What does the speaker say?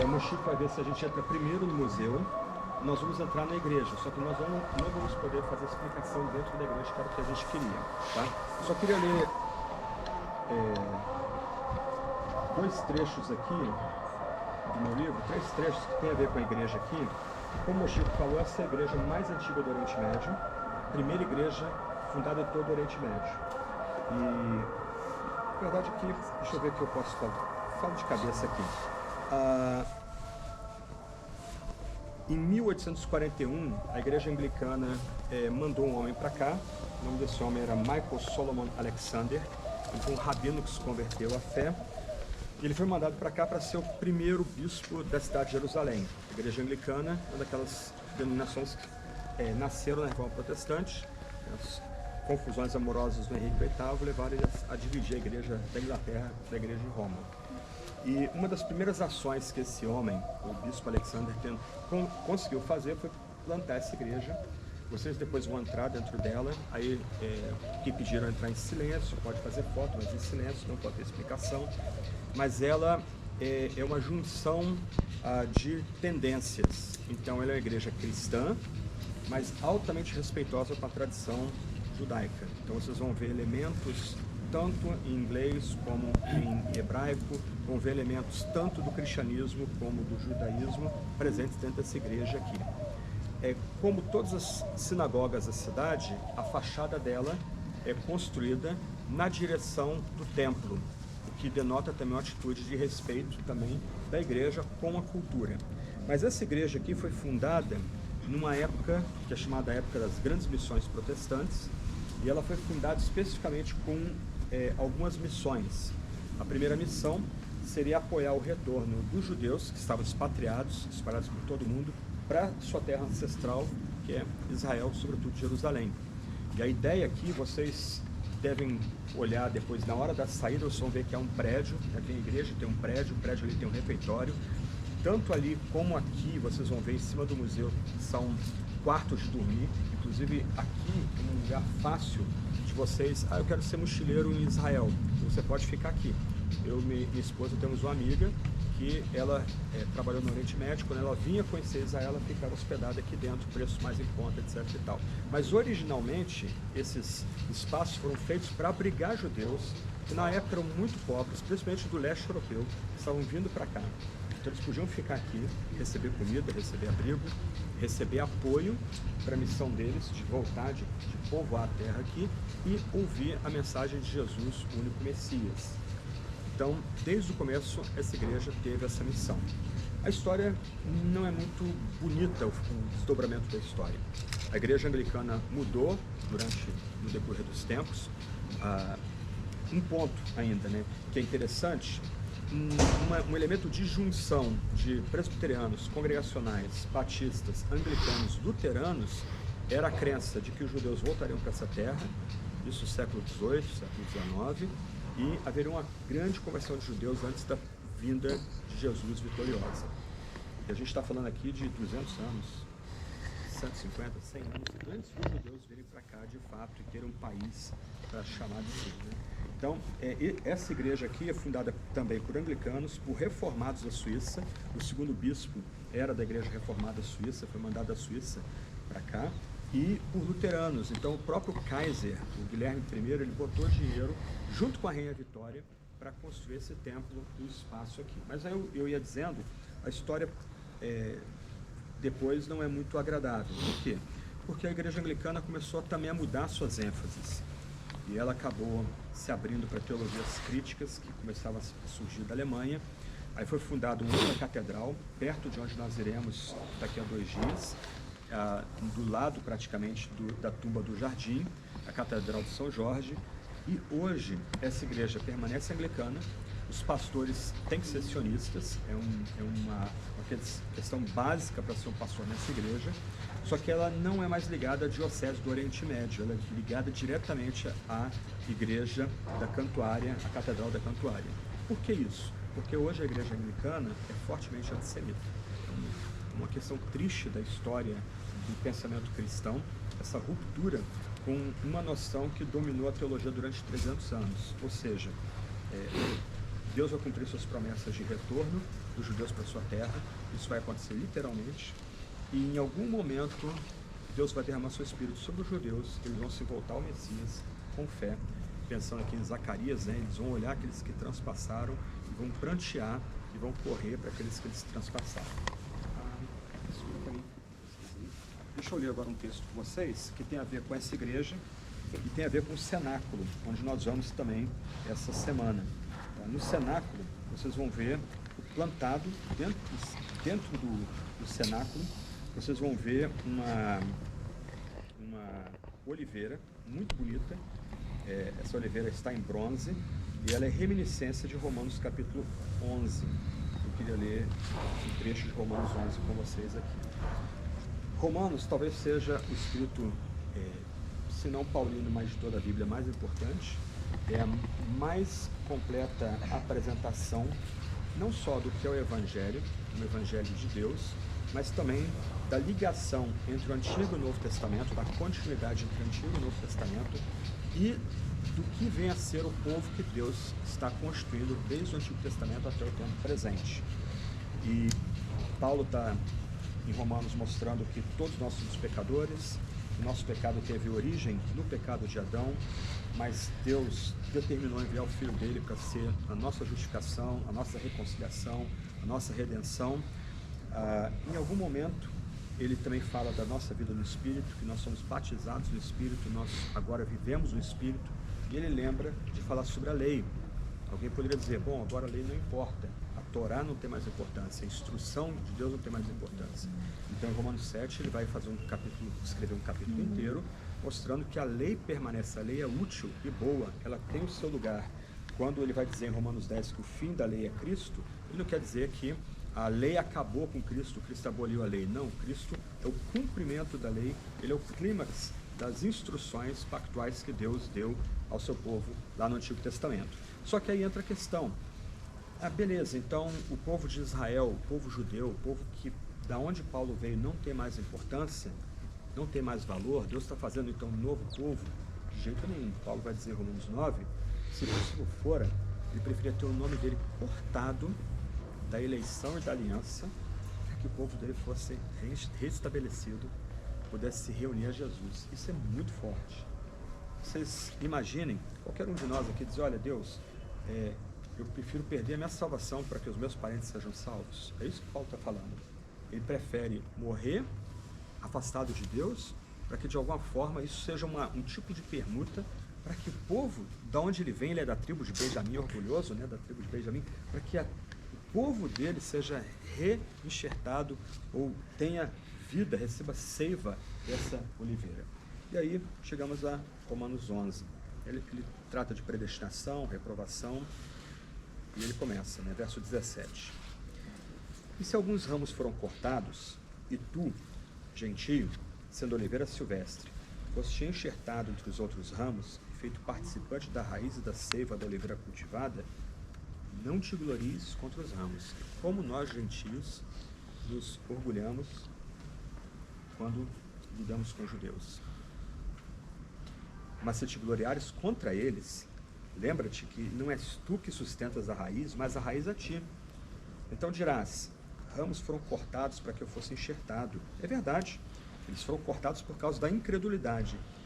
Mochico vai ver se a gente entra primeiro no museu. Nós vamos entrar na igreja, só que nós não vamos poder fazer explicação dentro da igreja, que era o que a gente queria, tá? Eu só queria ler dois trechos aqui do meu livro, três trechos que tem a ver com a igreja aqui. Como o Chico falou, essa é a igreja mais antiga do Oriente Médio, a primeira igreja fundada em todo o Oriente Médio. E, na verdade, aqui, deixa eu ver o que eu posso falar. Falo de cabeça aqui. Em 1841, a igreja anglicana mandou um homem para cá. O nome desse homem era Michael Solomon Alexander. Ele foi um rabino que se converteu à fé. Ele foi mandado para cá para ser o primeiro bispo da cidade de Jerusalém. A igreja anglicana é uma daquelas denominações que nasceram na Reforma Protestante. As confusões amorosas do Henrique VIII levaram ele a dividir a igreja da Inglaterra da igreja de Roma. E uma das primeiras ações que esse homem, o bispo Alexander, conseguiu fazer foi plantar essa igreja. Vocês depois vão entrar dentro dela, aí que pediram entrar em silêncio, pode fazer foto, mas em silêncio, não pode ter explicação. Mas ela é uma junção de tendências. Então ela é uma igreja cristã, mas altamente respeitosa com a tradição judaica. Então vocês vão ver elementos tanto em inglês como em hebraico, vão ver elementos tanto do cristianismo como do judaísmo presentes dentro dessa igreja aqui. Como todas as sinagogas da cidade, a fachada dela é construída na direção do templo, o que denota também uma atitude de respeito também da igreja com a cultura. Mas essa igreja aqui foi fundada numa época que é chamada época das grandes missões protestantes, e ela foi fundada especificamente com algumas missões. A primeira missão seria apoiar o retorno dos judeus que estavam expatriados, espalhados por todo o mundo, para sua terra ancestral, que é Israel, sobretudo Jerusalém. E a ideia aqui, vocês devem olhar depois, na hora da saída, vocês vão ver que é um prédio, tem a igreja, tem um prédio, o prédio ali tem um refeitório. Tanto ali como aqui, vocês vão ver em cima do museu, são quartos de dormir. Inclusive aqui é um lugar fácil de vocês. Eu quero ser mochileiro em Israel. Você pode ficar aqui. Eu e minha esposa temos uma amiga que ela trabalhou no Oriente Médio. Quando ela vinha conhecer Israel, ela ficava hospedada aqui dentro, preço mais em conta, etc e tal. Mas originalmente esses espaços foram feitos para abrigar judeus que na época eram muito pobres, principalmente do leste europeu, que estavam vindo para cá. Então eles podiam ficar aqui, receber comida, receber abrigo, receber apoio para a missão deles de voltar, de povoar a terra aqui e ouvir a mensagem de Jesus, o único Messias. Então, desde o começo, essa igreja teve essa missão. A história não é muito bonita, o desdobramento da história. A igreja anglicana mudou no decorrer dos tempos. Um ponto ainda, que é interessante, um elemento de junção de presbiterianos, congregacionais, batistas, anglicanos, luteranos, era a crença de que os judeus voltariam para essa terra, isso no século XVIII, século XIX, e haveria uma grande conversão de judeus antes da vinda de Jesus vitoriosa. E a gente está falando aqui de 200 anos, 150, 100 anos, antes dos judeus virem para cá de fato e ter um país para chamar de si. Então, essa igreja aqui é fundada também por anglicanos, por reformados da Suíça. O segundo bispo era da igreja reformada suíça, foi mandado da Suíça para cá, e por luteranos. Então, o próprio Kaiser, o Guilherme I, ele botou dinheiro junto com a Rainha Vitória para construir esse templo, o espaço aqui. Mas aí eu ia dizendo, a história depois não é muito agradável. Por quê? Porque a igreja anglicana começou também a mudar suas ênfases. E ela acabou se abrindo para teologias críticas que começavam a surgir da Alemanha. Aí foi fundada uma outra catedral, perto de onde nós iremos daqui a 2 dias, do lado praticamente da tumba do Jardim, a Catedral de São Jorge. E hoje essa igreja permanece anglicana, os pastores têm que ser sionistas, é uma questão básica para ser um pastor nessa igreja, só que ela não é mais ligada à diocese do Oriente Médio, ela é ligada diretamente à igreja da Cantuária, a Catedral da Cantuária. Por que isso? Porque hoje a igreja anglicana é fortemente antissemita. É uma questão triste da história do pensamento cristão, essa ruptura com uma noção que dominou a teologia durante 300 anos, ou seja, Deus vai cumprir suas promessas de retorno, dos judeus para sua terra. Isso vai acontecer literalmente. E em algum momento, Deus vai derramar seu Espírito sobre os judeus, eles vão se voltar ao Messias com fé. Pensando aqui em Zacarias, né, eles vão olhar aqueles que transpassaram e vão prantear e vão correr para aqueles que eles transpassaram. Desculpa aí. Deixa eu ler agora um texto com vocês que tem a ver com essa igreja e tem a ver com o cenáculo, onde nós vamos também essa semana. No cenáculo, vocês vão ver o plantado dentro do cenáculo, vocês vão ver uma oliveira muito bonita. Essa oliveira está em bronze e ela é reminiscência de Romanos capítulo 11. Eu queria ler um trecho de Romanos 11 com vocês aqui. Romanos talvez seja o escrito, se não paulino, mas de toda a Bíblia, mais importante. É a mais completa apresentação, não só do que é o Evangelho de Deus, mas também da ligação entre o Antigo e o Novo Testamento, da continuidade entre o Antigo e o Novo Testamento e do que vem a ser o povo que Deus está constituindo desde o Antigo Testamento até o tempo presente. E Paulo está em Romanos mostrando que todos nós somos pecadores, o nosso pecado teve origem no pecado de Adão, mas Deus determinou enviar o Filho dele para ser a nossa justificação, a nossa reconciliação, a nossa redenção. Em algum momento, ele também fala da nossa vida no Espírito, que nós somos batizados no Espírito, nós agora vivemos no Espírito, e ele lembra de falar sobre a lei. Alguém poderia dizer, bom, agora a lei não importa, a Torá não tem mais importância, a instrução de Deus não tem mais importância. Então, em Romanos 7, ele vai fazer escrever um capítulo inteiro, mostrando que a lei permanece, a lei é útil e boa, ela tem o seu lugar. Quando ele vai dizer em Romanos 10 que o fim da lei é Cristo, ele não quer dizer que a lei acabou com Cristo, Cristo aboliu a lei. Não, Cristo é o cumprimento da lei, ele é o clímax das instruções pactuais que Deus deu ao seu povo lá no Antigo Testamento. Só que aí entra a questão, beleza, então o povo de Israel, o povo judeu, o povo que da onde Paulo veio não tem mais importância, não tem mais valor, Deus está fazendo então um novo povo? De jeito nenhum. Paulo vai dizer em Romanos 9, se possível fora, ele preferia ter o nome dele cortado da eleição e da aliança, para que o povo dele fosse restabelecido, pudesse se reunir a Jesus. Isso é muito forte. Vocês imaginem, qualquer um de nós aqui diz, olha Deus, eu prefiro perder a minha salvação para que os meus parentes sejam salvos. É isso que Paulo está falando. Ele prefere morrer afastado de Deus, para que de alguma forma isso seja um tipo de permuta, para que o povo, da onde ele vem, ele é da tribo de Benjamim, orgulhoso, né, da tribo de Benjamim, para que o povo dele seja reenxertado ou tenha vida, receba seiva dessa oliveira. E aí chegamos a Romanos 11. Ele trata de predestinação, reprovação, e ele começa, né, verso 17. E se alguns ramos foram cortados, e tu, gentio, sendo oliveira silvestre, foste enxertado entre os outros ramos, e feito participante da raiz e da seiva da oliveira cultivada, não te glories contra os ramos, como nós, gentios, nos orgulhamos quando lidamos com os judeus. Mas se te gloriares contra eles, lembra-te que não és tu que sustentas a raiz, mas a raiz a ti. Então dirás, ramos foram cortados para que eu fosse enxertado. É verdade, eles foram cortados por causa da incredulidade.